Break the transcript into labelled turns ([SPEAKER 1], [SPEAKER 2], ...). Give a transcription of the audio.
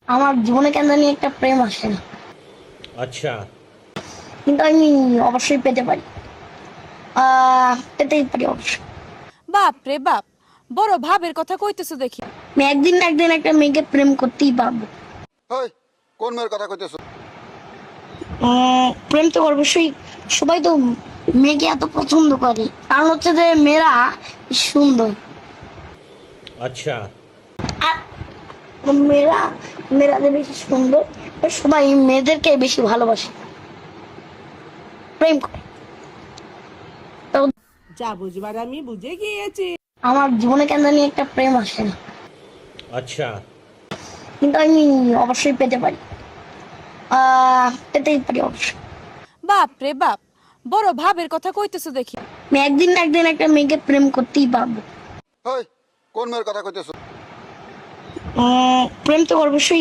[SPEAKER 1] আমার জীবনে কেন জানি একটা প্রেম আসে না,
[SPEAKER 2] अच्छा।
[SPEAKER 1] কিন্তু আমি অবশ্যই পেতে পারি। পেতেই পারি অবশ্যই।
[SPEAKER 3] বাপ রে বাপ, বড় ভাবের কথা কইতেছো দেখি।
[SPEAKER 1] আমি একদিন না একদিন একটা মেয়েকে প্রেম করতেই পারবো।
[SPEAKER 4] হেই, কোন মেয়ের কথা কইতেছ?
[SPEAKER 1] প্রেম তো অবশ্যই, সবাই তো মেয়েকে এত পছন্দ করে, কারণ হচ্ছে যে মেয়েরা সুন্দর।
[SPEAKER 2] अच्छा।
[SPEAKER 1] আর মেয়েরা মেয়েরা যে বেশি সুন্দর, সবাই মেয়েদেরকে বেশি ভালোবাসে, প্রেম করে। তো
[SPEAKER 5] যা বুঝবার আমি বুঝে গিয়েছি।
[SPEAKER 1] আমার জীবনে কেন জানি একটা প্রেম আসে না,
[SPEAKER 2] अच्छा।
[SPEAKER 1] কিন্তু আমি অবশ্যই পেতে পারি। পেতেই পারি অবশ্যই।
[SPEAKER 3] বাপ রে বাপ, বড় ভাবের কথা কইতেছো দেখি।
[SPEAKER 1] আমি একদিন না একদিন একটা মেয়েকে প্রেম করতেই পারবো।
[SPEAKER 4] হেই, কোন মেয়ের কথা কইতেছ?
[SPEAKER 1] প্রেম তো অবশ্যই